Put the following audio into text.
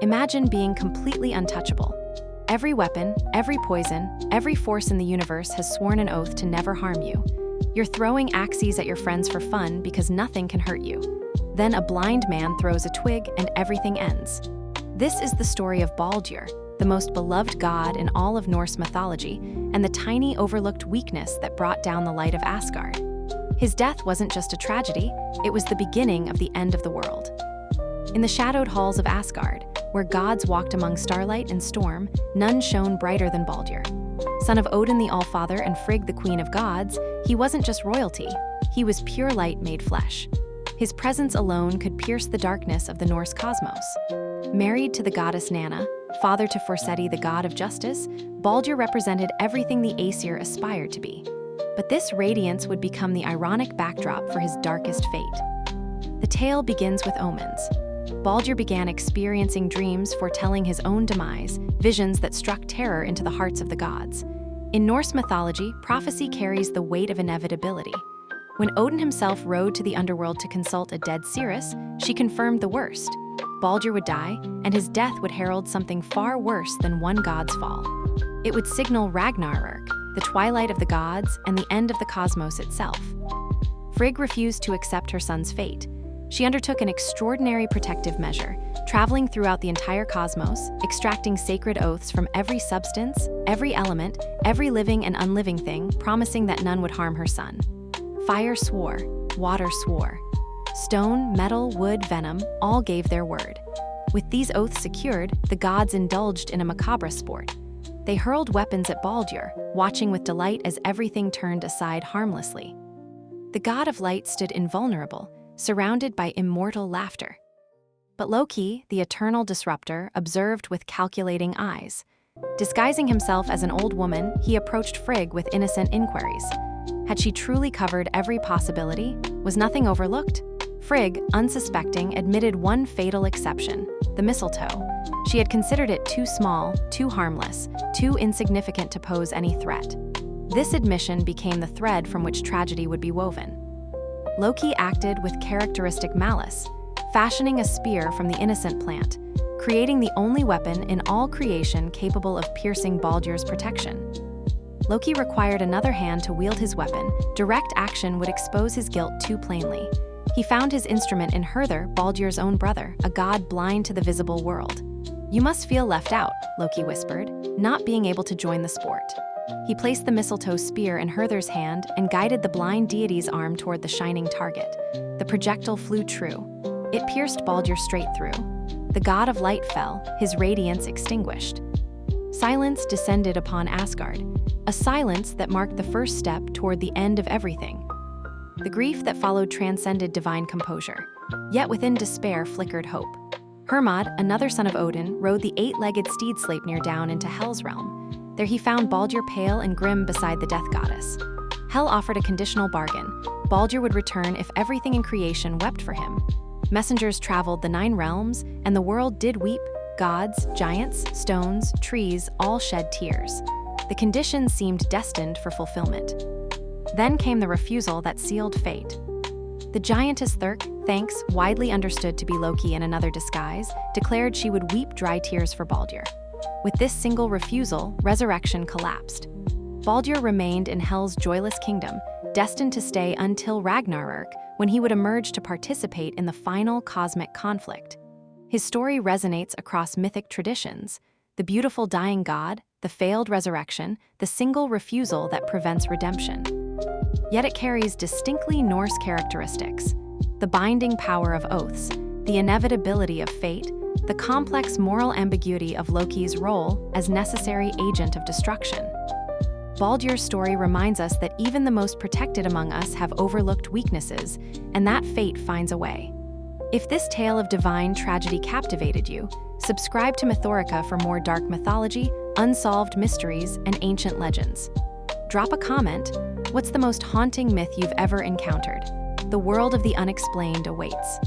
Imagine being completely untouchable. Every weapon, every poison, every force in the universe has sworn an oath to never harm you. You're throwing axes at your friends for fun because nothing can hurt you. Then a blind man throws a twig and everything ends. This is the story of Baldur, the most beloved god in all of Norse mythology, and the tiny overlooked weakness that brought down the light of Asgard. His death wasn't just a tragedy, it was the beginning of the end of the world. In the shadowed halls of Asgard, where gods walked among starlight and storm, none shone brighter than Baldur. Son of Odin the All-Father and Frigg the Queen of Gods, he wasn't just royalty, he was pure light made flesh. His presence alone could pierce the darkness of the Norse cosmos. Married to the goddess Nanna, father to Forseti the god of justice, Baldur represented everything the Aesir aspired to be. But this radiance would become the ironic backdrop for his darkest fate. The tale begins with omens. Baldur began experiencing dreams foretelling his own demise, visions that struck terror into the hearts of the gods. In Norse mythology, prophecy carries the weight of inevitability. When Odin himself rode to the underworld to consult a dead seeress, she confirmed the worst. Baldur would die, and his death would herald something far worse than one god's fall. It would signal Ragnarök, the twilight of the gods and the end of the cosmos itself. Frigg refused to accept her son's fate. She undertook an extraordinary protective measure, traveling throughout the entire cosmos, extracting sacred oaths from every substance, every element, every living and unliving thing, promising that none would harm her son. Fire swore, water swore. Stone, metal, wood, venom, all gave their word. With these oaths secured, the gods indulged in a macabre sport. They hurled weapons at Baldur, watching with delight as everything turned aside harmlessly. The god of light stood invulnerable, surrounded by immortal laughter. But Loki, the eternal disruptor, observed with calculating eyes. Disguising himself as an old woman, he approached Frigg with innocent inquiries. Had she truly covered every possibility? Was nothing overlooked? Frigg, unsuspecting, admitted one fatal exception, the mistletoe. She had considered it too small, too harmless, too insignificant to pose any threat. This admission became the thread from which tragedy would be woven. Loki acted with characteristic malice, fashioning a spear from the innocent plant, creating the only weapon in all creation capable of piercing Baldur's protection. Loki required another hand to wield his weapon. Direct action would expose his guilt too plainly. He found his instrument in Herther, Baldur's own brother, a god blind to the visible world. "You must feel left out," Loki whispered, not being able to join the sport. He placed the mistletoe spear in Herther's hand and guided the blind deity's arm toward the shining target. The projectile flew true. It pierced Baldur straight through. The god of light fell, his radiance extinguished. Silence descended upon Asgard, a silence that marked the first step toward the end of everything. The grief that followed transcended divine composure, yet within despair flickered hope. Hermod, another son of Odin, rode the eight-legged steed Sleipnir down into Hel's realm. There he found Baldur pale and grim beside the death goddess. Hel offered a conditional bargain. Baldur would return if everything in creation wept for him. Messengers traveled the 9 realms, and the world did weep. Gods, giants, stones, trees all shed tears. The conditions seemed destined for fulfillment. Then came the refusal that sealed fate. The giantess Thanks, widely understood to be Loki in another disguise, declared she would weep dry tears for Baldur. With this single refusal, resurrection collapsed. Baldur remained in Hel's joyless kingdom, destined to stay until Ragnarök, when he would emerge to participate in the final cosmic conflict. His story resonates across mythic traditions: the beautiful dying god, the failed resurrection, the single refusal that prevents redemption. Yet it carries distinctly Norse characteristics: the binding power of oaths, the inevitability of fate, the complex moral ambiguity of Loki's role as necessary agent of destruction. Baldur's story reminds us that even the most protected among us have overlooked weaknesses, and that fate finds a way. If this tale of divine tragedy captivated you, subscribe to Mythorica for more dark mythology, unsolved mysteries, and ancient legends. Drop a comment. What's the most haunting myth you've ever encountered? The world of the unexplained awaits.